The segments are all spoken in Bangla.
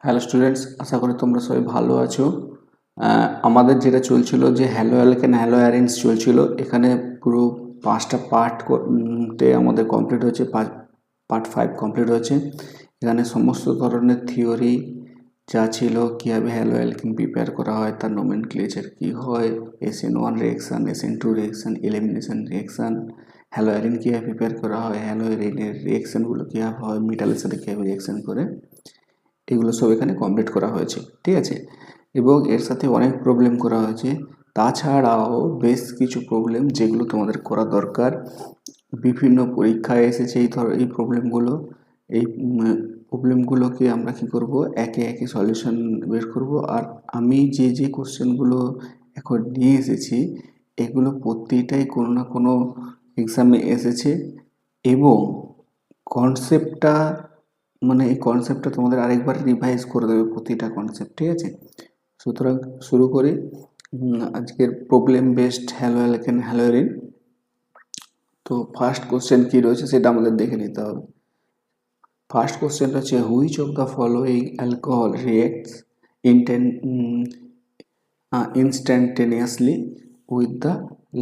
হ্যালো স্টুডেন্টস, আশা করি তোমরা সবাই ভালো আছো। আমাদের যেটা চলছিল যে হ্যালো অ্যালকেন হ্যালো অ্যারেন্স চলছিল, এখানে পুরো 5টা পার্টে আমাদের কমপ্লিট হয়েছে, পার্ট 5 কমপ্লিট হয়েছে। এখানে সমস্ত ধরনের থিওরি যা ছিল, কীভাবে হ্যালো অ্যালকেন প্রিপেয়ার করা হয়, তার নোমেনক্লেচার কী হয়, SN1 reaction, SN2 reaction, elimination reaction, hello Eren কীভাবে প্রিপেয়ার করা হয়, হ্যালো অ্যারেনের রিয়েকশানগুলো কীভাবে হয়, মেটালের সাথে কীভাবে রিয়েকশান করে, এগুলো সব এখানে কমপ্লিট করা হয়েছে। ঠিক আছে, এবং এর সাথে অনেক প্রবলেম করা হয়েছে। তাছাড়াও বেশ কিছু প্রবলেম যেগুলো তোমাদের করা দরকার, বিভিন্ন পরীক্ষায় এসেছে এই প্রবলেমগুলো। এই প্রবলেমগুলোকে আমরা কি করব, একে একে সলিউশন বের করব। আর আমি যে কোশ্চেনগুলো এখন নিয়ে এসেছি, এগুলো প্রত্যেকটাই কোনো না কোনো এক্সামে এসেছে, এবং কনসেপ্টটা এই কনসেপ্টটা তোমাদের আরেকবার রিভাইজ করে দেবে প্রতিটা কনসেপ্ট। ঠিক আছে, সুতরাং শুরু করি আজকের problem based haloalkane haloarene. তো ফার্স্ট কোশ্চেন কী রয়েছে সেটা আমাদের দেখে নিতে হবে। ফার্স্ট কোশ্চেনটা হচ্ছে, which of the following alcohol reacts instantaneously with the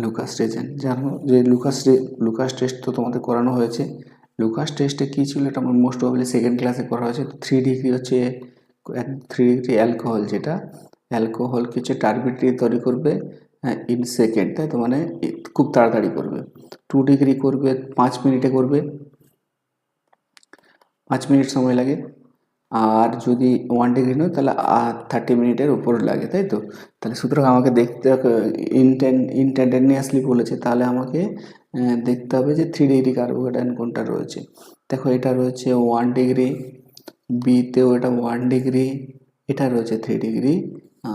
Lucas reagent. জানো যে লুকাস টেস্ট তো তোমাদের করানো হয়েছে। লুকাস টেস্টে কী ছিল, এটা আমার মোস্ট প্রবাবলি সেকেন্ড ক্লাসে করা হয়েছে। 3 ডিগ্রি হচ্ছে 3 ডিগ্রি অ্যালকোহল, যেটা অ্যালকোহলকে হচ্ছে টার্বিট্রি তৈরি করবে ইন সেকেন্ড, তাই তো, খুব তাড়াতাড়ি করবে। 2 ডিগ্রি করবে 5 মিনিটে করবে, 5 মিনিট সময় লাগে। আর যদি 1 ডিগ্রি নয় তাহলে 30 মিনিটের উপর লাগে, তাই তো। তাহলে সুতরাং আমাকে দেখতে ইনস্ট্যান্টেনিয়াসলি বলেছে, তাহলে আমাকে দেখতে হবে যে 3 ডিগ্রি কার্বোকেটায়ন কোনটা রয়েছে। দেখো, এটা রয়েছে 1 ডিগ্রি, বিতেও এটা 1 ডিগ্রি, এটা রয়েছে 3 ডিগ্রি,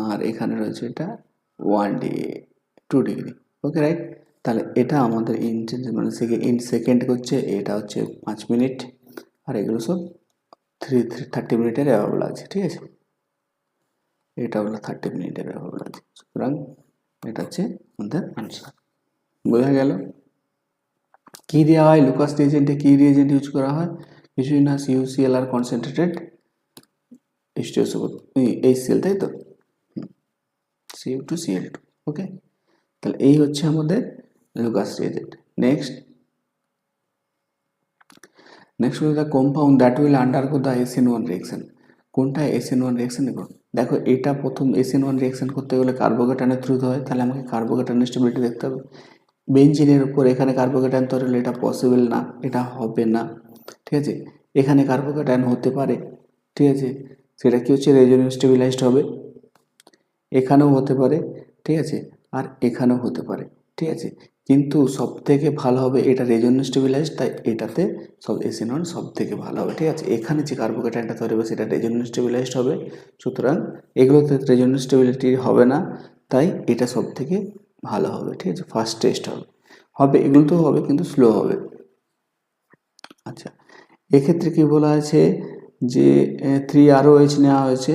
আর এখানে রয়েছে এটা 2 ডিগ্রি। ওকে, রাইট। তাহলে এটা আমাদের ইন সেকেন্ড হচ্ছে, এটা হচ্ছে 5 মিনিট, আর এগুলো সব 30 মিনিটের অ্যাভাব লাগছে। ঠিক আছে, এটা হলো 30 মিনিটের অ্যাভাব লাগছে। সুতরাং এটা হচ্ছে আমাদের আনসার। বোঝা গেল? কি দেওয়া হয় লুকাস রিয়েজেন্টে, কি রিয়েজেন্ট ইউজ করা হয়? কিছুই না, CuCl কনসেন্ট্রেটেড HCl, তাই তো, Cu2Cl2। ওকে, তাহলে এই হচ্ছে আমাদের লুকাস রিয়েজেন্ট। নেক্সট হলো the compound that will undergo the SN1 reaction. কোনটা SN1 রিয়েকশন? দেখো, এটা প্রথম SN1 রিয়েকশন করতে গেলে কার্বোকেটানের থ্রুতে হয়, তাহলে আমাকে কার্বোকেটানের স্টেবিলিটি দেখতে হবে। বেঞ্জিনের উপর এখানে কার্বোকেটান তৈরি হলে এটা পসিবল না, এটা হবে না। ঠিক আছে, এখানে কার্বোকেটান হতে পারে, ঠিক আছে, সেটা কি হচ্ছে, রেজোনেন্স স্টেবিলাইজড হবে। এখানেও হতে পারে, ঠিক আছে, আর এখানেও হতে পারে, ঠিক আছে, কিন্তু সব থেকে ভালো হবে এটা রেজোনেন্স স্টেবিলাইজড, তাই এটাতে SN1 সব থেকে ভালো হবে। ঠিক আছে, এখানে যে কার্বোকেটানটা তৈরি হবে সেটা রেজোনেন্স স্টেবিলাইজড হবে, সুতরাং এগুলোতে রেজোনেন্স স্টেবিলিটি হবে না, তাই এটা সব থেকে ভালো হবে। ঠিক আছে, ফার্স্ট টেস্ট হবে এগুলোতেও হবে, কিন্তু স্লো হবে। আচ্ছা, এক্ষেত্রে কি বলা আছে যে 3ROH নেওয়া হয়েছে,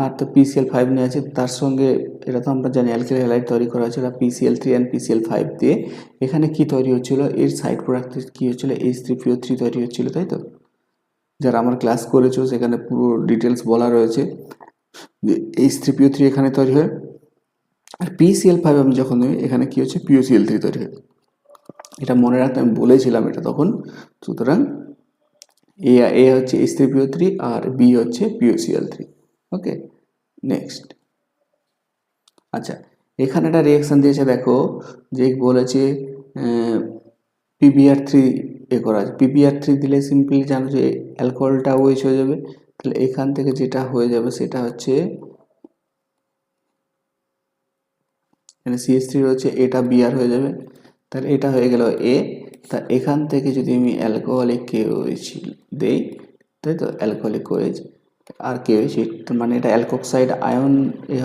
আর তো PCl5 নেওয়া আছে, তার সঙ্গে এটা তো আমরা জানি অ্যালকিল হ্যালাইড তৈরি করা হয়েছিল PCl3 অ্যান্ড PCl5 দিয়ে। এখানে কি তৈরি হচ্ছিল, এর সাইড প্রোডাক্ট কি হচ্ছিল, H3PO3 তৈরি হচ্ছিল, তাই তো। যারা আমার ক্লাস করেছো সেখানে পুরো ডিটেলস বলা রয়েছে যে H3PO3 এখানে তৈরি হয়, আর PCl5 আমি যখন নেই এখানে কি হচ্ছে, POCl3 তৈরি হয়। এটা মনে রাখতে আমি বলেছিলাম এটা তখন। সুতরাং এ হচ্ছে H3PO3 আর বি হচ্ছে POCl3। ওকে, নেক্সট। আচ্ছা, এখানে একটা রিয়াকশান দিয়েছে, দেখো যে বলেছে PBr3 করা আছে। PBr3 দিলে সিম্পলি জানো যে অ্যালকোহলটা ওয়েচ হয়ে যাবে, তাহলে এখান থেকে যেটা হয়ে যাবে সেটা হচ্ছে এখানে CH3 রয়েছে, এটা Br হয়ে যাবে, তাহলে এটা হয়ে গেল A। তা এখান থেকে যদি আমি অ্যালকোহলিক KOH দেই, তাই তো, অ্যালকোহলিক OH আর KOH, এটা অ্যালকোক্সাইড আয়ন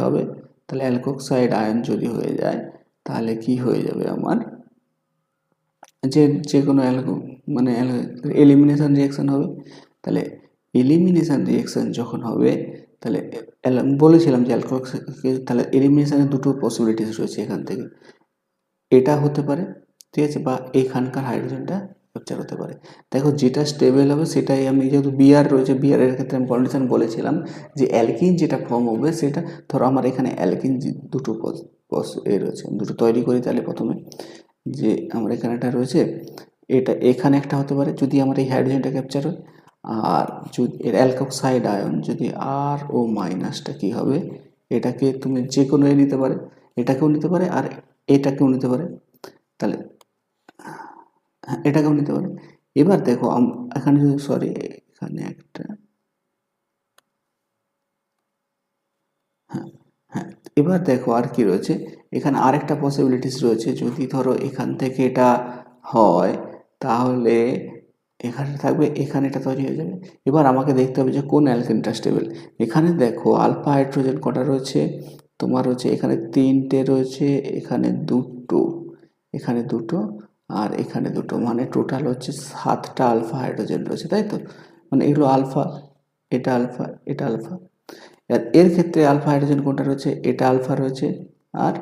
হবে। তাহলে অ্যালকোক্সাইড আয়ন যদি হয়ে যায়, তাহলে কি হয়ে যাবে আমার, যে কোনো এলিমিনেশন রিয়াকশান হবে। তাহলে এলিমিনেশন রিয়াকশান যখন হবে, তাহলে বলেছিলাম যে তাহলে এলিমিনেশনের দুটো পসিবিলিটিস রয়েছে, এখান থেকে এটা হতে পারে, ঠিক আছে, বা এখানকার হাইড্রোজেনটা ক্যাপচার হতে পারে। দেখো যেটা স্টেবল হবে সেটাই আমি, যেহেতু বিআর রয়েছে, বিআরের ক্ষেত্রে আমি কন্ডিশন বলেছিলাম যে অ্যালকিন যেটা ফর্ম হবে সেটা, ধরো আমার এখানে অ্যালকিন দুটো রয়েছে, দুটো তৈরি করি। তাহলে প্রথমে যে আমার এখানে একটা রয়েছে, এটা এখানে একটা হতে পারে যদি আমার এই হাইড্রোজেনটা ক্যাপচার হয়, আর যদি এর অ্যালকক্সাইড আয়ন যদি আর ও মাইনাসটা কী হবে, এটাকে তুমি যে কোনো নিতে পারে, এটাকেও নিতে পারে আর এটাকেও নিতে পারে, তাহলে হ্যাঁ এটাকেও নিতে পারে। এবার দেখো এখানে যদি, সরি এখানে একটা, হ্যাঁ হ্যাঁ, এবার দেখো আর কি রয়েছে, এখানে আরেকটা পসিবিলিটিস রয়েছে। যদি ধরো এখান থেকে এটা হয় তাহলে এখানে থাকবে, এখানে এটা তৈরি হয়ে যাবে। এবার আমাকে দেখতে হবে যে কোন অ্যালকেনটা স্টেবল। এখানে দেখো আলফা হাইড্রোজেন কটা রয়েছে, তোমার হচ্ছে এখানে 3টে রয়েছে, এখানে 2টো, এখানে 2টো আর এখানে 2টো, মানে টোটাল হচ্ছে 7টা আলফা হাইড্রোজেন রয়েছে, তাই তো? মানে এগুলো আলফা, এটা আলফা, এটা আলফা। আর এর ক্ষেত্রে আলফা হাইড্রোজেন কোনটা রয়েছে, এটা আলফা রয়েছে আর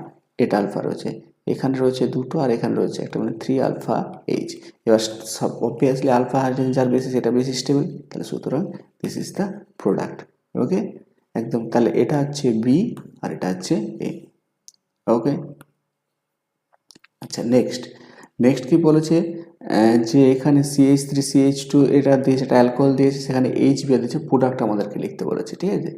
এটা আলফা রয়েছে, এখানে রয়েছে 2টো আর এখানে রয়েছে একটা, মানে 3 আলফা এইচ। এবার সব অবভিয়াসলি আলফা হাইড্রোজেন যার বেশি সেটা বেশি স্টেবল, তাহলে সুতরাং দিস ইজ দ্য প্রোডাক্ট। ওকে, একদম। তাহলে এটা হচ্ছে বি আর এটা হচ্ছে এ। ওকে, আচ্ছা নেক্সট কি বলেছে, যে এখানে CH3CH2 এটা দিয়েছে, একটা অ্যালকোহল দিয়েছে, সেখানে HBr দিয়েছে, প্রোডাক্ট আমাদেরকে লিখতে বলেছে, ঠিক আছে?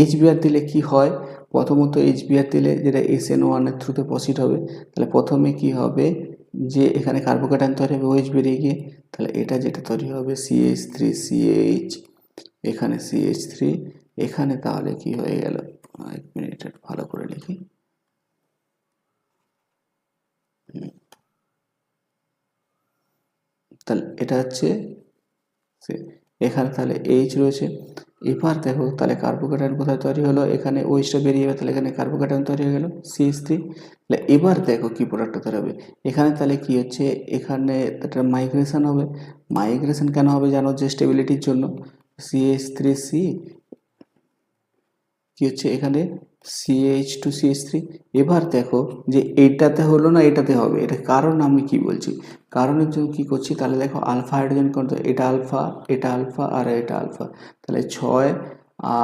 HBr দিলে কি হয়, প্রথমত HBr দিলে যেটা SN1 এর থ্রুতে পসিড হবে, তাহলে প্রথমে কি হবে যে এখানে কার্বোক্যাটায়ন তৈরি হবে OH বেরিয়ে গিয়ে, তাহলে এটা যেটা তৈরি হবে CH3CH, এখানে CH3, এখানে তাহলে কি হয়ে গেল, এক মিনিট ভালো করে লিখি, তাহলে এটা হচ্ছে এখানে তাহলে এইচ রয়েছে। এবার দেখো তাহলে কার্বোক্যাটায়ন কোথায় তৈরি হলো, এখানে ওইচটা বেরিয়ে যাবে, তাহলে এখানে কার্বোক্যাটায়ন তৈরি হয়ে গেল CH3। তাহলে এবার দেখো কি প্রোডাক্টটা তৈরি হবে, এখানে তাহলে কি হচ্ছে, এখানে একটা মাইগ্রেশন হবে। মাইগ্রেশন কেন হবে জানো, যে স্টেবিলিটির জন্য। CH3C কি হচ্ছে এখানে CH2CH3। এবার দেখো যে এইটাতে হলো না এটাতে হবে, এটা কারণ আমি কি বলছি, কারণের জন্য কি করছি, তাহলে দেখো আলফা হাইড্রোজেন করতে, এটা আলফা, এটা আলফা আর এটা আলফা, তাহলে 6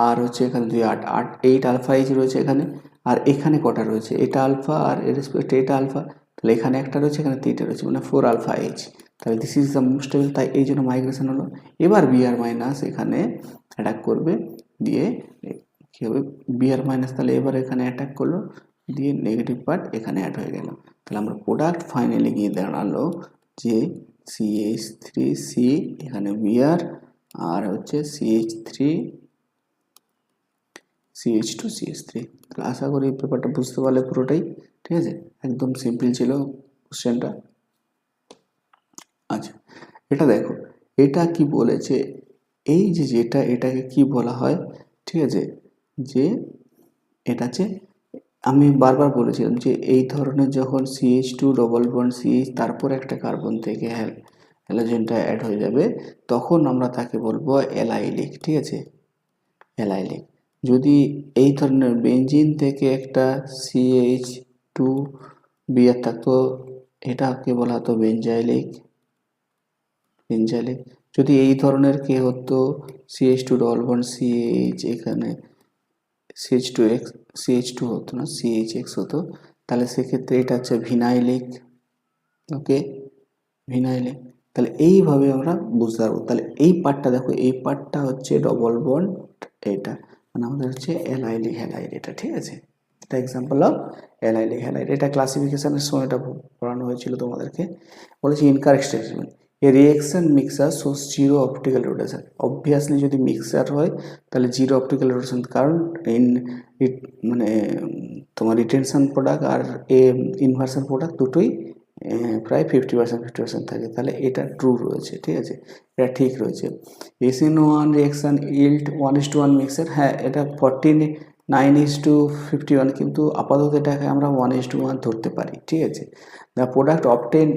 আর হচ্ছে এখানে 2 8 8 8 আলফা এইচ রয়েছে এখানে। আর এখানে কটা রয়েছে, এটা আলফা আর এর রেসপেক্টে এটা আলফা, তাহলে এখানে একটা রয়েছে, এখানে 3টা রয়েছে, মানে 4 আলফা এইচ। তাহলে this is the most stable, তাই এই জন্য মাইগ্রেশন হলো। এবার বিআর মাইনাস এখানে অ্যাটাক করবে, দিয়ে কি হবে বিআর মাইনাস, তাহলে এবার এখানে অ্যাটাক করলো, দিয়ে নেগেটিভ পার্ট এখানে অ্যাড হয়ে গেল। তাহলে আমরা প্রোডাক্ট ফাইনালি গিয়ে দাঁড়ালো যে CH3C, এখানে বিআর আর হচ্ছে CH2CH3। তাহলে আশা করি পেপারটা বুঝতে পারলে পুরোটাই, ঠিক আছে? একদম সিম্পল ছিল কোশ্চেনটা। আচ্ছা, এটা দেখো, এটা কি বলেছে, এই যে যেটা, এটাকে কি বলা হয়, ঠিক আছে, যে এটা হচ্ছে, আমি বারবার বলেছিলাম যে এই ধরনের যখন CH2 ডবল বন্ড CH তারপর একটা কার্বন থেকে হ্যালোজেনটা অ্যাড হয়ে যাবে, তখন আমরা তাকে বলবো অ্যালাইলিক, ঠিক আছে? অ্যালাইলিক। যদি এই ধরনের বেঞ্জিন থেকে একটা CH2 বিআর থাকতো, এটাকে বলা হতো বেঞ্জাইলিক। যদি এই ধরনের কে হতো CH2 ডবল বন্ড CH, এখানে CH2X, CH2 হতো না CHX হতো, তাহলে সেক্ষেত্রে এটা হচ্ছে ভিনাইলিক। ওকে, ভিনাইলিক। তাহলে এইভাবে আমরা বুঝতে পারবো। তাহলে এই পার্টটা দেখো, এই পার্টটা হচ্ছে ডবল বন্ড, এটা মানে আমাদের হচ্ছে অ্যালাইলিক হ্যালাইড, এটা ঠিক আছে? এটা এক্সাম্পল অফ অ্যালাইলিক হ্যালাইড। এটা ক্লাসিফিকেশনের সময় এটা পড়ানো হয়েছিল তোমাদেরকে। বলেছি incorrect statement, a reaction mixture shows zero optical rotation. Obviously যদি মিক্সার হয় তাহলে জিরো অপটিক্যাল রোটেশন, কারণ মানে তোমার রিটেনশন প্রোডাক্ট আর ইনভার্সন প্রোডাক্ট দুটোই প্রায় 50% থাকে, তাহলে এটা ট্রু রয়েছে, ঠিক আছে? এটা ঠিক রয়েছে। SN1 রিয়াকশান ইল্ড 1:1 মিক্সার, হ্যাঁ এটা 49:51, কিন্তু আপাতত এটাকে আমরা 1:1 ধরতে পারি, ঠিক আছে? দ্য প্রোডাক্ট অবটেন,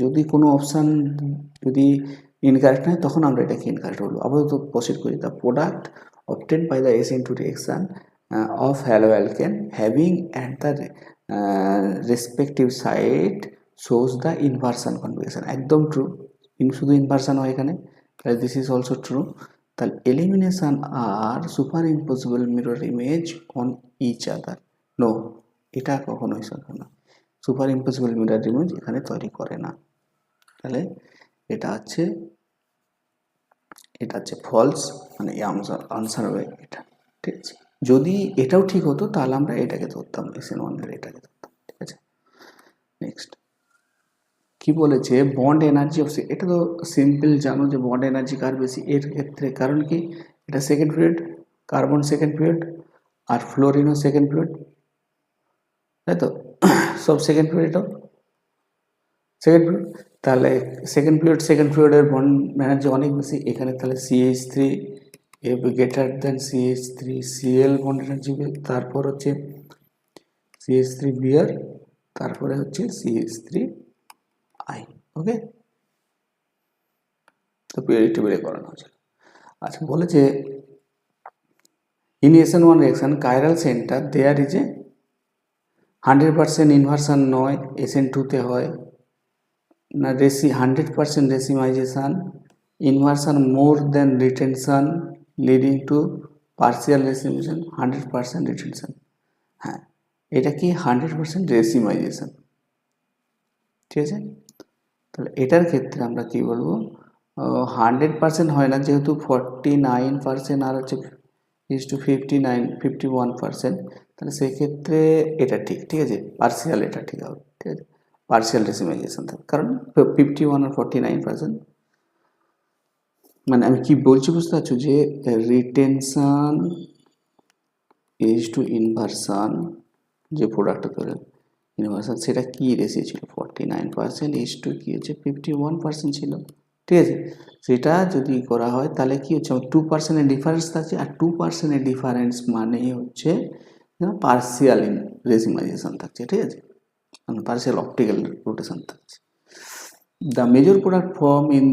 যদি কোনো অপশান যদি ইনকারেক্ট হয় তখন আমরা এটাকে ইনকারেক্ট বলবো। আপাতত প্রসিড করি। The product obtain by the SN2 reaction of haloalkane having at the respective site shows the inversion configuration, একদম ট্রু। শুধু ইনভার্সান হয় এখানে, তাহলে দিস ইজ অলসো ট্রু। তাহলে এলিমিনেশন আর super impossible mirror image on each other, no, এটা কখনোই সম্ভব না। সুপার ইম্পসিবল মিরর ইমেজ এখানে তৈরি করে না। তাহলে এটা হচ্ছে ফলস, মানে আনসার হবে এটা, ঠিক আছে। যদি এটাও ঠিক হতো তাহলে আমরা এটাকে ধরতাম, SN1 এর এটাকে ধরতাম, ঠিক আছে। নেক্সট কি বলেছে, বন্ড এনার্জি অফ, এটা তো সিম্পল জানো যে বন্ড এনার্জি কার বেশি এর ক্ষেত্রে, কারণ কি এটা second period, carbon second period আর ফ্লোরিনও সেকেন্ড পিরিয়ড, তাই তো সব সেকেন্ড পিরিয়ডও সেকেন্ড পিরিয়ড, তাহলে সেকেন্ড পিরিয়ডের বন্ড এনার্জি অনেক বেশি এখানে, তাহলে CH3 greater than CH3 Cl bond energy, তারপর হচ্ছে CH3 বিয়ার, তারপরে হচ্ছে CH3I, ওকে। তো পিরিয়ডিক টেবিলে করানো হয়েছিল। আচ্ছা বলেছে in SN1 reaction chiral centre there is a 100% inversion নয়, SN2 তে হয় না 100% racemization, inversion more than retention leading to partial racemization, 100% retention. হ্যাঁ, এটা কি 100% রেসিমাইজেশন, ঠিক আছে। তাহলে এটার ক্ষেত্রে আমরা কি বলবো, 100% হয় না, যেহেতু 49% আর হচ্ছে টু 51%, তাহলে সেক্ষেত্রে এটা ঠিক, ঠিক আছে, পার্সিয়াল এটা ঠিক হবে, ঠিক আছে, পার্সিয়াল রেসিমাইজেশন থাকে, কারণ 51 আর 49%, মানে আমি কি বলছি বুঝতে পারছো, যে রিটেনশন টু ইনভার্সান যে প্রোডাক্টটা তৈরি ইনভার্সান, সেটা কি রেশিও ছিল, 49% টু কি হচ্ছে 51% ছিল, ঠিক আছে। সেটা যদি করা হয় তাহলে কি হচ্ছে, 2%-এর ডিফারেন্স থাকছে, আর 2%-এর ডিফারেন্স মানে হচ্ছে পার্সিয়াল রেসিমাইজেশন থাকছে, ঠিক আছে, মানে পার্সিয়াল অপটিক্যাল রোটেশন থাকছে। The major product form in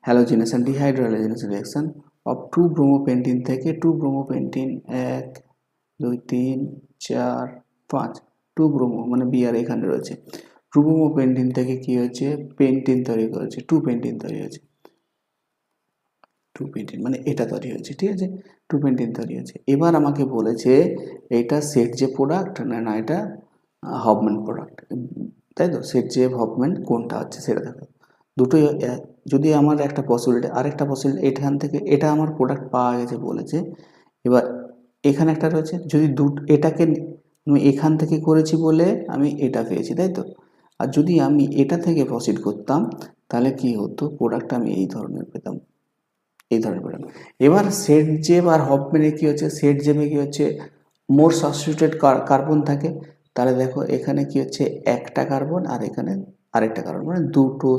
halogenation dehydrohalogenation reaction of 2 bromopentene থেকে 2 ব্রোমোপেন্টিন 1 2 3 4 5 2 ব্রোমো মানে বিআর এখানে রয়েছে, 2 ব্রোমোপেন্টিন থেকে কি হচ্ছে পেন্টিন তৈরি করেছে, 2 পেন্টিন তৈরি হয়েছে, 2 পেন্টিন মানে এটা তৈরি হয়েছে, ঠিক আছে, 2 পেন্টিন তৈরি হয়েছে। এবার আমাকে বলেছে এইটা সেট যে প্রোডাক্ট না এটা হফম্যান প্রোডাক্ট, তাই তো, সেট যে হফম্যান কোনটা হচ্ছে সেটা দেখো, দুটোই যদি আমার একটা পসিবিলিটি আরেকটা পসিবিলিটি, এখান থেকে এটা আমার প্রোডাক্ট পাওয়া গেছে বলেছে, এবার এখানে একটা রয়েছে, যদি এটাকে আমি এখান থেকে করেছি বলে আমি এটা পেয়েছি, তাই তো, আর যদি আমি এটা থেকে প্রসিড করতাম তাহলে কি হতো, প্রোডাক্টটা আমি এই ধরনের পেতাম, এই ধরনের পেতাম। এবার সেট জেব আর হফম্যানে কি হচ্ছে, সেট জেবে কি হচ্ছে মোর সাবস্টিটিউটেড কার্বন থাকে, তাহলে দেখো এখানে কি হচ্ছে একটা কার্বন আর এখানে আরেকটা কার্বন, মানে দুটো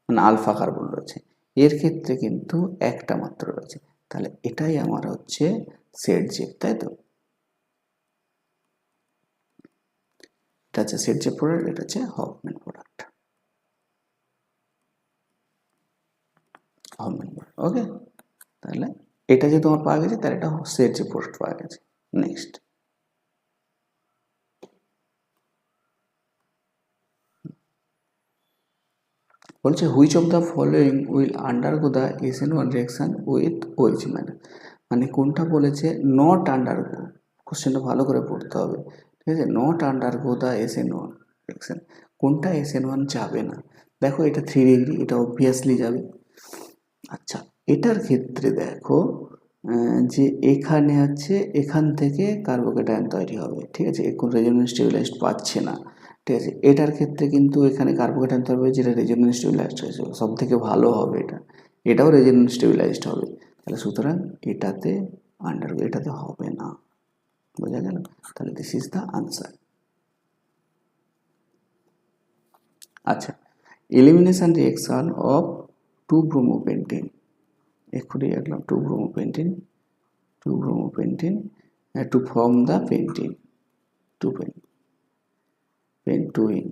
মানে আলফা কার্বন রয়েছে, এর ক্ষেত্রে কিন্তু একটা মাত্র রয়েছে, তাহলে এটাই আমার হচ্ছে সেট জেব, তাই তো, এটা হচ্ছে সেট জেব প্রোডাক্ট, এটা হচ্ছে হফম্যান প্রোডাক্ট, হফম্যান প্রোডাক্ট, ওকে। তাহলে এটা যে তোমার পাওয়া গেছে, তাহলে এটা সেট জেব প্রোডাক্ট পাওয়া গেছে। নেক্সট বলছে which of the following will undergo the SN1 reaction with OH minus, মানে কোনটা বলেছে নট আন্ডারগো, কোশ্চেনটা ভালো করে পড়তে হবে, ঠিক আছে, not undergo the SN1 reaction, কোনটা SN1 যাবে না, দেখো এটা 3 ডিগ্রি, এটা অবভিয়াসলি যাবে। আচ্ছা এটার ক্ষেত্রে দেখো যে এখানে হচ্ছে এখান থেকে কার্বোকেটায়ন তৈরি হবে, ঠিক আছে, এখন রেজোনেন্স স্টেবিলাইজড পাচ্ছে না, ঠিক আছে, এটার ক্ষেত্রে কিন্তু এখানে কার্বোকেটায়ন তৈরি হবে যেটা রেজোনেন্স স্টেবিলাইজড হয়েছে, সব থেকে ভালো হবে এটা, এটাও রেজোনেন্স স্টেবিলাইজড হবে, তাহলে সুতরাং এটাতে আন্ডারগো, এটাতে হবে না, বোঝা গেল, তাহলে দিস ইজ দ্য আনসার। আচ্ছা এলিমিনেশন রিঅ্যাকশন অফ 2 ব্রোমোপেন্টিন, এক্ষুনি রাখলাম 2 ব্রোমোপেন্টিন to form the pentene, 2 pentene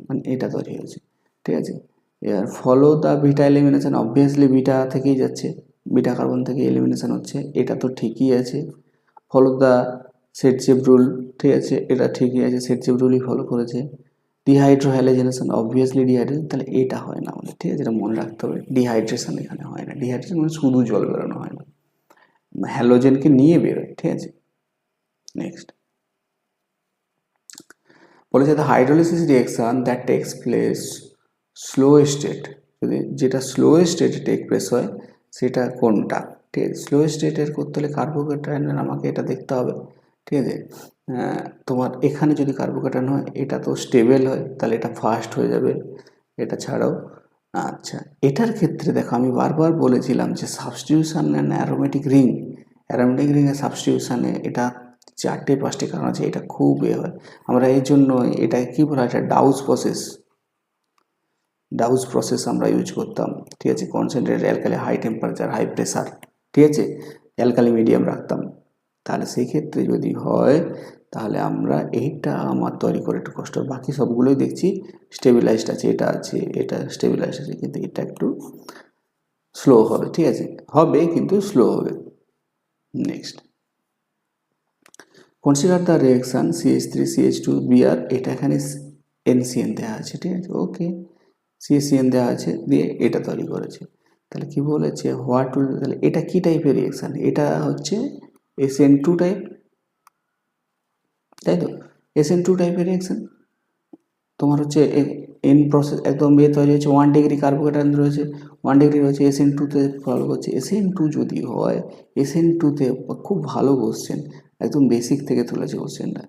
মানে এটা তৈরি হয়েছে, ঠিক আছে। এবার follow the beta elimination, obviously beta থেকেই যাচ্ছে, বিটা কার্বন থেকে এলিমিনেশন হচ্ছে, এটা তো ঠিকই আছে। Follow the set Zeb rule, ঠিক আছে, এটা ঠিকই আছে, সেট জেব রুলই ফলো করেছে। ডিহাইড্রোহ্যালোজেনেশন, অবভিয়াসলি ডিহাইড্রেশন, তাহলে এটা হয় না আমাদের, ঠিক আছে, এটা মনে রাখতে হবে। ডিহাইড্রেশন এখানে হয় না, ডিহাইড্রেশন মানে শুধু জল বেরোনো হয় না, হ্যালোজেনকে নিয়ে বেরোয়, ঠিক আছে। নেক্সট বলেছে the hydrolysis reaction that takes place slow state, যদি যেটা স্লো স্টেটে টেক প্লেস হয় সেটা কোনটা, ঠিক আছে। স্লো স্টেটের করতে হলে কার্বোক্যাটায়নের আমাকে এটা দেখতে হবে, ঠিক আছে। তোমার এখানে যদি কার্বোক্যাটায়ন হয় এটা তো স্টেবল হয়, তাহলে এটা ফাস্ট হয়ে যাবে, এটা ছাড়াও। আচ্ছা, এটার ক্ষেত্রে দেখো আমি বারবার বলেছিলাম যে সাবস্টিটিউশন অ্যান্ড অ্যারোমেটিক রিংয়ের সাবস্টিটিউশনে এটা 4-5টি কারণ আছে, এটা খুব হয়। আমরা এই জন্য এটা কি বলা হয়, এটা ডাউজ প্রসেস আমরা ইউজ করতাম, ঠিক আছে। Concentrated alkali, high temperature, high pressure, ঠিক আছে, অ্যালকালি মিডিয়াম রাখতাম। তাহলে সেই ক্ষেত্রে যদি হয় তাহলে আমরা এইটা আমার তৈরি করে একটু কষ্ট, বাকি সবগুলোই দেখছি স্টেবিলাইজড আছে, এটা স্টেবিলাইজড আছে, কিন্তু এটা একটু স্লো হবে, ঠিক আছে, হবে কিন্তু স্লো হবে। Next consider the reaction CH3CH2Br, এটা এখানে NCN দেওয়া আছে, ঠিক আছে, ওকে, CN দেওয়া আছে, দিয়ে এটা তৈরি করেছে। তাহলে কি বলেছে হোয়াট উইল, তাহলে এটা কি টাইপের রিঅ্যাকশান, এটা হচ্ছে SN2 টাইপ, তাই তো, SN2 টাইপের রিঅ্যাকশান। তোমার হচ্ছে এন প্রসেস একদম তৈরি হচ্ছে, 1 ডিগ্রি কার্বোকেটায়ন রয়েছে, 1 ডিগ্রি রয়েছে, SN2-তে ফলো করছে। SN2 যদি হয়, SN2-তে খুব ভালো কোশ্চেন, একদম বেসিক থেকে তুলেছে কোশ্চেনটা,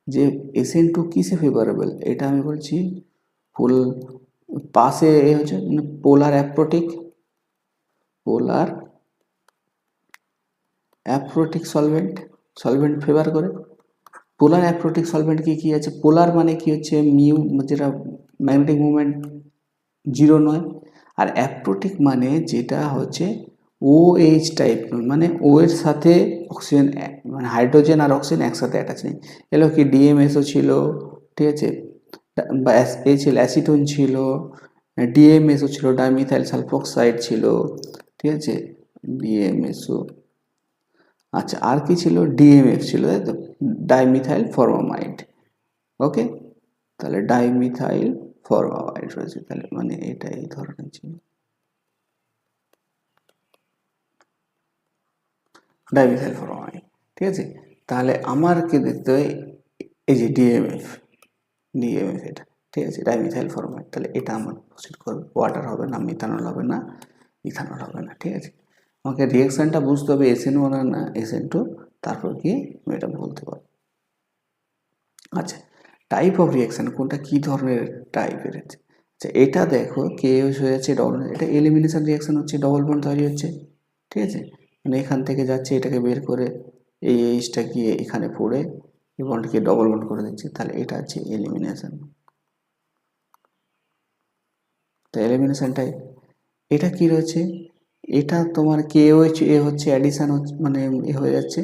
যে SN2 কিসে ফেভারেবল, এটা আমি বলছি ফুল পাশে হচ্ছে পোলার অ্যাপ্রোটিক সলভেন্ট ফেভার করে। পোলার অ্যাপ্রোটিক সলভেন্ট কি আছে, পোলার মানে কি হচ্ছে মিউ, যেটা ম্যাগনেটিক মুভমেন্ট 0 নয়, আর অ্যাপ্রোটিক মানে যেটা হচ্ছে OH টাইপ, মানে ও এর সাথে অক্সিজেন, মানে হাইড্রোজেন আর অক্সিজেন একসাথে অ্যাটাচ নেই। এলো কি DMSO ছিল, ঠিক আছে, বা এ ছিল অ্যাসিটোন ছিল, DMSO ছিল, ডাইমিথাইল সালফোক্সাইড ছিল, ঠিক আছে, DMSO। আচ্ছা, আর কি ছিল, DMF ছিল, তাই তো, ডাইমিথাইল ফরমামাইড, ওকে, তাহলে ডাইমিথাইল ফরমামাইড রয়েছে, তাহলে মানে এটা এই ধরনের ছিল ডাইমিথাইল ফরমামাইড, ঠিক আছে। তাহলে আমার কি দেখতে হয়, এই যে DMF এটা, ঠিক আছে, ডাইমিথাইল ফরমামাইড, তাহলে এটা আমার প্রসিড করবে, ওয়াটার হবে না, মিথানল হবে না, ইথানল হবে না, ঠিক আছে। আমাকে রিঅ্যাকশনটা বুঝতে হবে SN1 আর না SN2, তারপর গিয়ে আমি এটা বলতে পারবো। আচ্ছা, টাইপ অফ রিঅ্যাকশন কোনটা, কি ধরনের টাইপের আছে। আচ্ছা, এটা দেখো KOH হয়ে যাচ্ছে ডবল, এটা এলিমিনেশন রিঅ্যাকশন হচ্ছে, ডবল বন্ড তৈরি হচ্ছে, ঠিক আছে, মানে এখান থেকে যাচ্ছে, এটাকে বের করে এই এইচটা গিয়ে এখানে পড়ে এই বন্ডকে ডবল বন্ড করে দিচ্ছে, তাহলে এটা হচ্ছে এলিমিনেশন। তো এলিমিনেশন টাইপ, এটা কি রয়েছে, এটা তোমার KOH এ হচ্ছে অ্যাডিশন হচ্ছে, মানে এ হয়ে যাচ্ছে,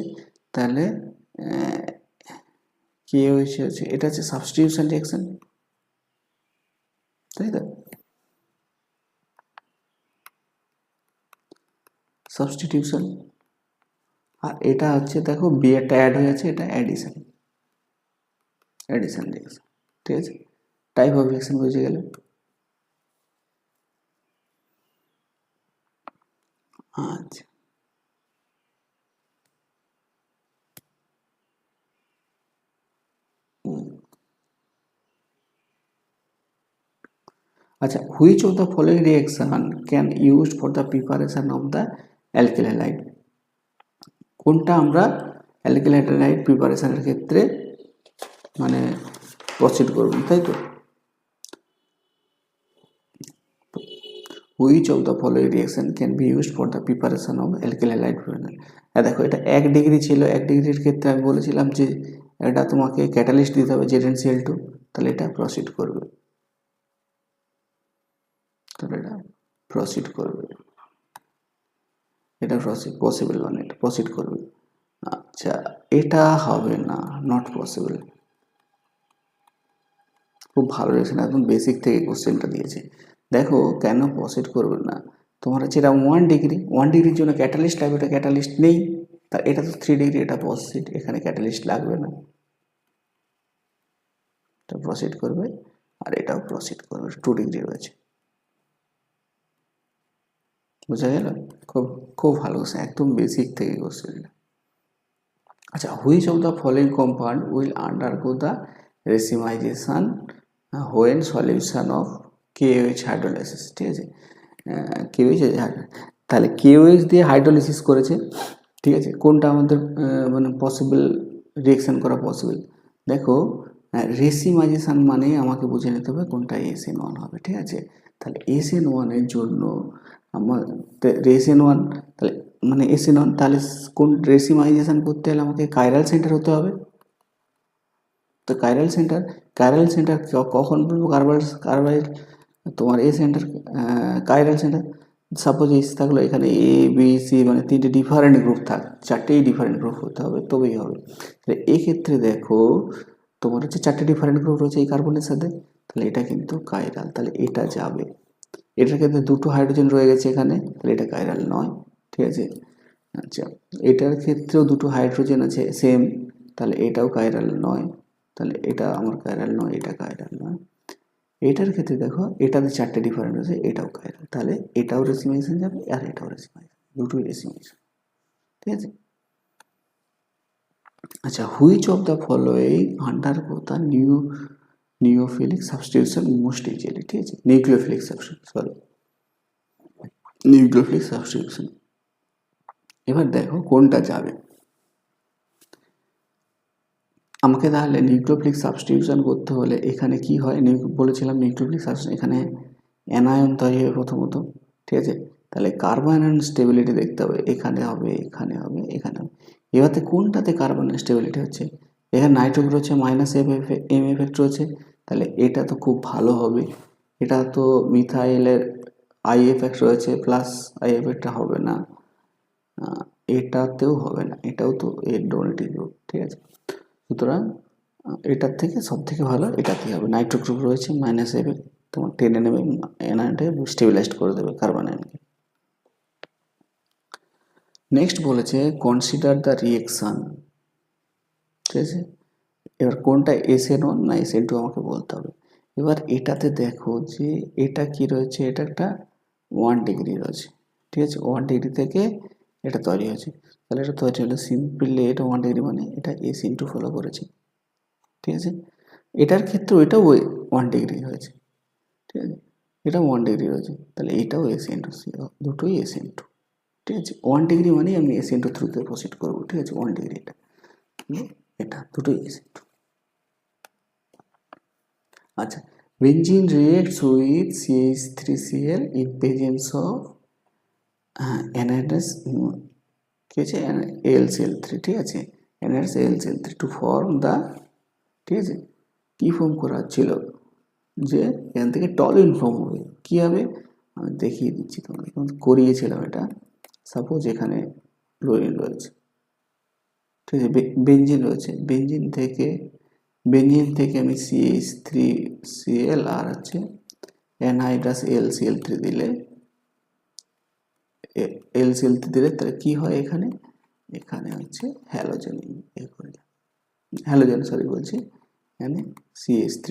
তাহলে KOH হচ্ছে, এটা হচ্ছে সাবস্টিটিউশন রিঅ্যাকশন, তাই তো, সাবস্টিটিউশন। আর এটা হচ্ছে দেখো বিয়েটা অ্যাড হয়ে আছে, এটা অ্যাডিশন রিঅ্যাকশন, ঠিক আছে। টাইপ অফ রিঅ্যাকশন বুঝে গেলে। আচ্ছা, আচ্ছা, which of the following reaction can used for the preparation of the alkyl halide, কোনটা আমরা অ্যালকিল হ্যালাইড প্রিপারেশনের ক্ষেত্রে মানে প্রসিড করব, তাই তো। Which of the following reaction can be used for the preparation of alkyl halide preparation. দেখো এটা 1 ডিগ্রি ছিল, 1 ডিগ্রির ক্ষেত্রে আমি বলেছিলাম যে এটা তোমাকে ক্যাটালিস্ট দিতে হবে ZnCl2, তাহলে এটা প্রসিড করবে, তাহলে এটা প্রসিড করবে, এটা পসিবল, মানে এটা প্রসিড করবে। আচ্ছা, এটা হবে না, নট পসিবল। খুব ভালো রিঅ্যাকশন, একদম বেসিক থেকে কোশ্চেনটা দিয়েছে। দেখো কেন প্রসিড করবে না, তোমার হচ্ছে এটা 1 ডিগ্রির জন্য ক্যাটালিস্ট লাগবে, এটা ক্যাটালিস্ট নেই, তা এটা তো 3 ডিগ্রি, এটা প্রসিড, এখানে ক্যাটালিস্ট লাগবে না, এটা প্রসিড করবে। আর এটাও প্রসিড করবে, 2 ডিগ্রি রয়েছে। বোঝা গেল? খুব খুব ভালো কোশ্চেন, একদম বেসিক থেকে কোশ্চেনটা। আচ্ছা, which of the following compound will undergo the racemization when solution of KOH hydrolysis, ঠিক আছে? কেওএইচ, তাহলে কেওএইচ দিয়ে হাইড্রোলাইসিস করেছে, ঠিক আছে? কোনটা আমাদের মানে পসিবল রিয়েকশন করা পসিবল? দেখো, রেসিমাইজেশন মানে আমাকে বুঝে নিতে হবে কোনটা SN1 হবে, ঠিক আছে? তাহলে SN1 এর জন্য আমার SN1, তাহলে মানে SN1, তাহলে কোন রেসিমাইজেশন করতে হলে আমাকে কাইরাল সেন্টার হতে হবে। তো কাইরাল সেন্টার কখন বলবো? কার্বাইল তোমার a centre, chiral centre suppose S থাকলো, এখানে ABC মানে 3টে ডিফারেন্ট গ্রুপ থাক, 4টেই ডিফারেন্ট গ্রুপ হতে হবে, তবেই হবে। তাহলে এক্ষেত্রে দেখো তোমার হচ্ছে 4টে ডিফারেন্ট গ্রুপ রয়েছে এই কার্বনের সাথে, তাহলে এটা কিন্তু কাইরাল, তাহলে এটা যাবে। এটার ক্ষেত্রে 2টো হাইড্রোজেন রয়ে গেছে এখানে, তাহলে এটা কাইরাল নয়, ঠিক আছে? আচ্ছা, এটার ক্ষেত্রেও 2টো হাইড্রোজেন আছে সেম, তাহলে এটাও কাইরাল নয়, তাহলে এটা আমার কাইরাল নয়, এটা কাইরাল নয়। এটার ক্ষেত্রে দেখো এটাতে 4টে ডিফারেন্ট আছে, এটাও কাইরাল, তাহলে এটাও রেসিমাইজেশন যাবে আর এটাও রেসিমাইজেশন, দুটোই রেসিমাইজেশন, ঠিক আছে? আচ্ছা, which of the following undergo the nucleophilic substitution most easily, ঠিক আছে? Nucleophilic substitution. এবার দেখো কোনটা যাবে। আমাকে তাহলে নিউক্লিওফিলিক সাবস্টিটিউশন করতে হলে এখানে কি হয়, বলেছিলাম নিউক্লিওফিলিক সাবস্টিটিউশন, এখানে অ্যানায়ন তৈরি হবে প্রথমত, ঠিক আছে? তাহলে কার্বন অ্যানায়ন স্টেবিলিটি দেখতে হবে, এখানে হবে, এখানে হবে, এখানে হবে। এবারে কোনটাতে কার্বন স্টেবিলিটি হচ্ছে? এখানে নাইট্রোজেন রয়েছে, -M এফেক্ট রয়েছে, তাহলে এটা তো খুব ভালো হবে। এটা তো মিথাইলের I এফেক্ট রয়েছে, প্লাস I এফেক্টটা হবে না, এটাতেও হবে না, এটাও তো এর ডোনেটিভ গ্রুপ, ঠিক আছে? সুতরাং এটার থেকে সব থেকে ভালো এটাতেই হবে। নাইট্রো গ্রুপ রয়েছে, -M তোমার টেনে নেবে, অ্যানায়নটাকে স্টেবিলাইজড করে দেবে কার্বন আয়নকে। নেক্সট বলেছে কনসিডার দ্য রিয়েকশন, ঠিক আছে? এবার কোনটা SN1 না SN2 আমাকে বলতে হবে। এবার এটাতে দেখো যে এটা কি রয়েছে, এটা একটা 1 ডিগ্রি রয়েছে, ঠিক আছে? 1 ডিগ্রি থেকে এটা তৈরি হয়েছে, তাহলে এটা তৈরি হলো সিম্পলি, এটা 1 ডিগ্রি মানে এটা SN2 ফলো করেছে, ঠিক আছে? এটার ক্ষেত্রে এটাও 1 ডিগ্রি হয়েছে, ঠিক আছে? এটা 1 ডিগ্রি রয়েছে, তাহলে এটাও SN2, দুটোই SN2, ঠিক আছে? 1 ডিগ্রি মানে আমি SN2 থ্রুতে প্রসিড করবো, ঠিক আছে? 1 ডিগ্রি এটা দুটোই SN2। আচ্ছা, benzene reacts with CH3Cl in presence of NH কি আছে AlCl3, ঠিক আছে? NHAlCl3 টু ফর্ম দ্য, ঠিক আছে? কি ফর্ম করা ছিল যে এখান থেকে টলিন ফর্ম হবে, কি হবে আমি দেখিয়ে দিচ্ছি তোমাকে, করিয়েছিলাম এটা। সাপোজ এখানে ক্লোরিন রয়েছে, ঠিক আছে? বেঞ্জিন রয়েছে, বেঞ্জিন থেকে আমি CH3Cl আর হচ্ছে অ্যানহাইড্রাস AlCl3 দিলে, তাহলে কি হয় এখানে, এখানে হচ্ছে হ্যালোজেন, বলছি, এখানে CH3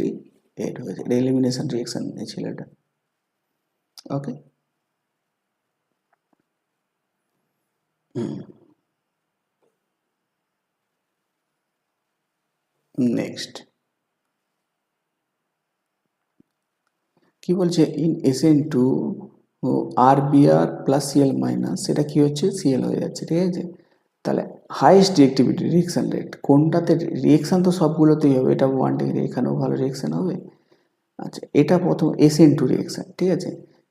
এড হয়েছে, এটা এলিমিনেশন রিঅ্যাকশন ছিল এটা, ওকে? নেক্সট কি বলছে, in SN2 RBr plus Cl minus, সেটা কি হচ্ছে Cl হয়ে যাচ্ছে, ঠিক আছে? তাহলে হাইয়েস্ট রিয়েক্টিভিটি রিয়েকশন রেট কোনটাতে? রিয়েকশন তো সবগুলোতেই হবে, এটা 1 ডিগ্রি, এখানেও ভালো রিয়েকশন হবে। আচ্ছা, এটা প্রথম SN2 রিয়েকশন, ঠিক আছে?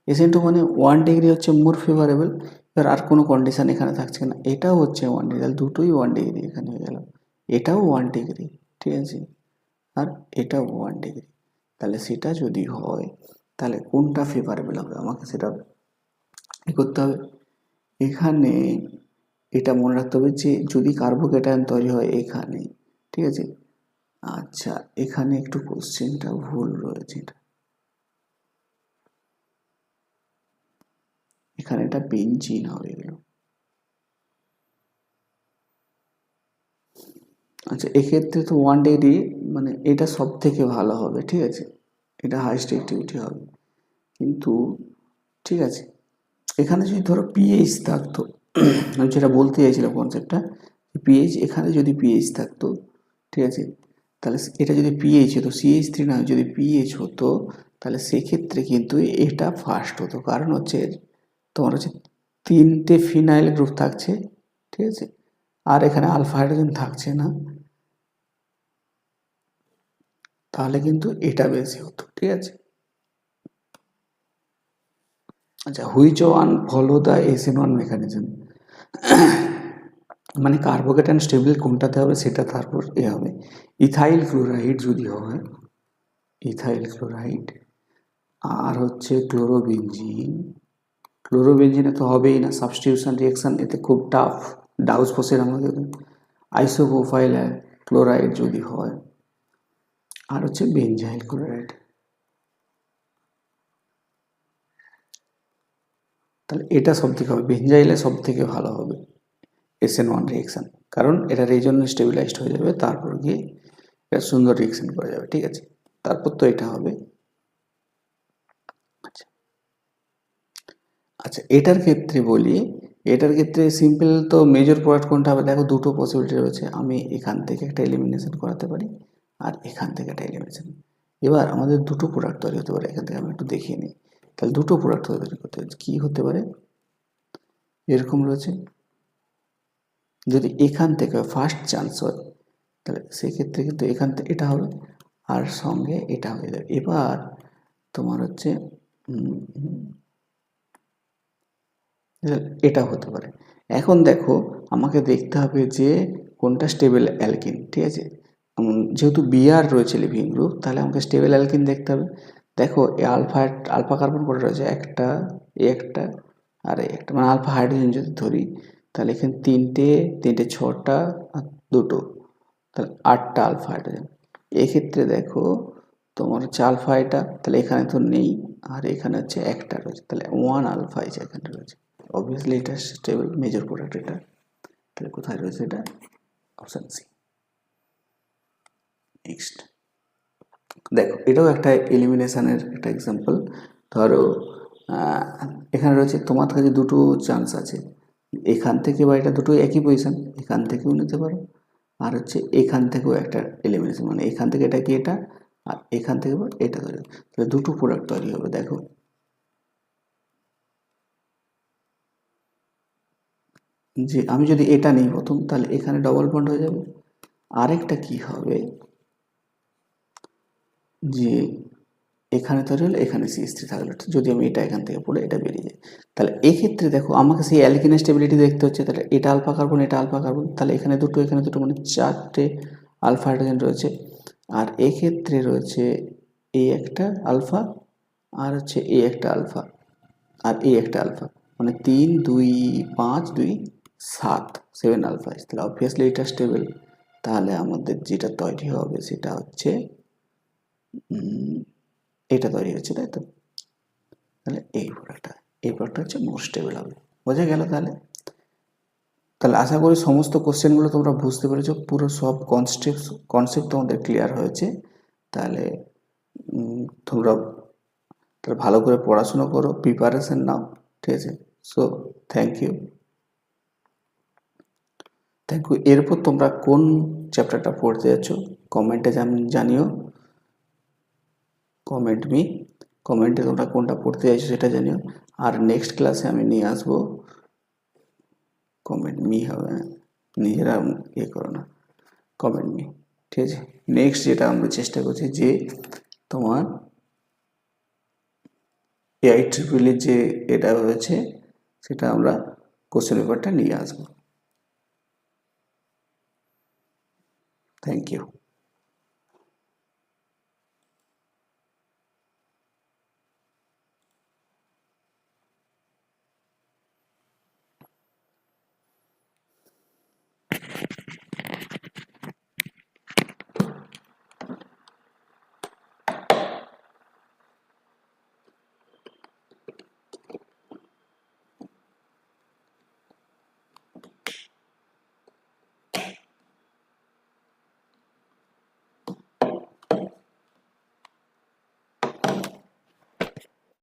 SN2 মানে 1 ডিগ্রি হচ্ছে মোর ফেভারেবল, এবার আর কোনো কন্ডিশন এখানে থাকছে না, এটাও হচ্ছে 1 ডিগ্রি, তাহলে দুটোই 1 ডিগ্রি এখানে হয়ে গেল, এটাও 1 ডিগ্রি, ঠিক আছে? আর এটাও 1 ডিগ্রি, তাহলে সেটা যদি হয় তাহলে কোনটা ফেভারেবল হবে আমাকে সেটা করতে হবে। এখানে এটা মনে রাখতে হবে যে যদি কার্বোক্যাটায়ন তৈরি হয় এখানে, ঠিক আছে? আচ্ছা, এখানে একটু কোশ্চেনটা ভুল রয়েছে, এখানে এটা বেঞ্জিন হবে এগুলো। আচ্ছা, এক্ষেত্রে তো 1 ডিগ্রি মানে এটা সব থেকে ভালো হবে, ঠিক আছে? এটা হাইয়েস্ট অ্যাক্টিভিটি হবে। কিন্তু ঠিক আছে, এখানে যদি ধরো পিএইচ থাকতো, আমি যেটা বলতে চাইছিলাম কনসেপ্টটা, পিএইচ এখানে যদি পিএইচ থাকতো, ঠিক আছে, তাহলে এটা যদি পিএইচ হতো, CH3 না যদি পিএইচ হতো, তাহলে সেক্ষেত্রে কিন্তু এটা ফার্স্ট হতো। কারণ হচ্ছে তোমার হচ্ছে 3টে ফিনাইল গ্রুপ থাকছে, ঠিক আছে, আর এখানে আলফা হাইড্রোজেন থাকছে না, তাহলে কিন্তু এটা বেশি হতো, ঠিক আছে। আচ্ছা, which one follow the SN1 mechanism, মানে কার্বোকেটান স্টেবল কোনটাতে হবে সেটা তারপর হবে। ইথাইল ক্লোরাইড যদি হয়, ইথাইল ক্লোরাইড, আর হচ্ছে ক্লোরোবেনজিনে তো হবেই না, সাবস্টিটিউশন রিঅ্যাকশন এতে খুব টাফ, ডাউস ফোসের আমাদের। আইসোপ্রোপাইল ক্লোরাইড যদি হয়, আর হচ্ছে বেনজাইল ক্লোরাইড। তাহলে এটা সব থেকে হবে, বেনজাইলে সব থেকে ভালো হবে SN1 রিঅ্যাকশন, কারণ এটার এই জন্য স্টেবিলাইজড হয়ে যাবে, তারপর গিয়ে এটা সুন্দর রিঅ্যাকশন করা যাবে, ঠিক আছে। তারপর তো এটা হবে। আচ্ছা আচ্ছা, এটার ক্ষেত্রে বলি, এটার ক্ষেত্রে সিম্পল তো মেজর প্রোডাক্ট কোনটা হবে, দেখো দুটো পসিবিলিটি রয়েছে, আমি এখান থেকে একটা এলিমিনেশন করাতে পারি আর এখান থেকে একটা এলিমিনেশন। এবার আমাদের দুটো প্রোডাক্ট তৈরি হতে পারে, এখান থেকে আমি একটু দেখিয়ে নিই। তাহলে দুটো প্রোডাক্ট তৈরি করতে কী হতে পারে, এরকম রয়েছে, যদি এখান থেকে ফার্স্ট চান্স হয় তাহলে সেক্ষেত্রে কিন্তু এখান থেকে এটা হবে আর সঙ্গে এটা হয়ে যাবে। এবার তোমার হচ্ছে এটা হতে পারে। এখন দেখো আমাকে দেখতে হবে যে কোনটা স্টেবল অ্যালকিন, ঠিক আছে। যেহেতু বিআর রয়েছে লিভিং গ্রুপ, তাহলে আমাকে স্টেবল অ্যালকিন দেখতে হবে। দেখো এই আলফা কার্বন কটা রয়েছে, একটা, একটা আর একটা, মানে আলফা হাইড্রোজেন যদি ধরি, তাহলে এখানে তিনটে ছটা আর দুটো, তাহলে 8টা আলফা হাইড্রোজেন। এক্ষেত্রে দেখো তোমার হচ্ছে আলফা এটা, তাহলে এখানে তো নেই, আর এখানে হচ্ছে একটা রয়েছে, তাহলে 1 আলফা এখানে রয়েছে। অবভিয়াসলি এটা স্টেবল মেজর প্রোডাক্ট এটা, তাহলে কোথায় রয়েছে এটা, অপশান সি। নেক্সট দেখো, এটাও একটা এলিমিনেশনের একটা এক্সাম্পল। ধরো এখানে রয়েছে তোমার কাছে দুটো চান্স আছে, এখান থেকে বা এটা দুটো একই পজিশন, এখান থেকেও নিতে পারো, আর হচ্ছে এখান থেকেও একটা এলিমিনেশন, মানে এখান থেকে এটা কি এটা, আর এখান থেকে এটা তৈরি, তাহলে দুটো প্রোডাক্ট তৈরি হবে। দেখো যে আমি যদি এটা নিই প্রথম, তাহলে এখানে ডবল বন্ড হয়ে যাবে। আরেকটা কি হবে যে এখানে তৈরি হলে এখানে CH3 থাকলো, যদি আমি এটা এখান থেকে পড়ে এটা বেরিয়ে যায়, তাহলে এক্ষেত্রে দেখো আমাকে সেই অ্যালকিনের স্টেবিলিটি দেখতে হচ্ছে, তাহলে এটা আলফা কার্বন, এটা আলফা কার্বন, তাহলে এখানে দুটো এখানে দুটো, মানে 4টে আলফা হাইড্রোজেন রয়েছে, আর এক্ষেত্রে রয়েছে এই একটা আলফা, আর হচ্ছে এই একটা আলফা, আর এই একটা আলফা, মানে 3 2 5 2 7 7 আলফা, তাহলে অবভিয়াসলি এটা স্টেবল। তাহলে আমাদের যেটা তৈরি হবে সেটা হচ্ছে এটা তৈরি হচ্ছে, তাই তো। তাহলে এই প্রোডাক্টটা হচ্ছে মোর স্টেবল হবে। বোঝা গেল? তাহলে তাহলে আশা করি সমস্ত কোশ্চেনগুলো তোমরা বুঝতে পেরেছো, পুরো সব কনসেপ্ট তোমাদের ক্লিয়ার হয়েছে। তাহলে তোমরা তাহলে ভালো করে পড়াশোনা করো, প্রিপারেশন নাও, ঠিক আছে। So thank you. এরপর তোমরা কোন চ্যাপ্টারটা পড়তে যাচ্ছ কমেন্টে জানিও, কমেন্টে তোমরা কোনটা পড়তে চাইছো সেটা জানিও। আর নেক্সট ক্লাসে আমি নিয়ে আসবো, কমেন্ট মি হবে, নিজেরা ইয়ে করো না, কমেন্ট মি, ঠিক আছে। নেক্সট যেটা আমরা চেষ্টা করছি যে তোমার AIEEE যে এটা হয়েছে সেটা আমরা কোশ্চেন পেপারটা নিয়ে আসবো। Thank you.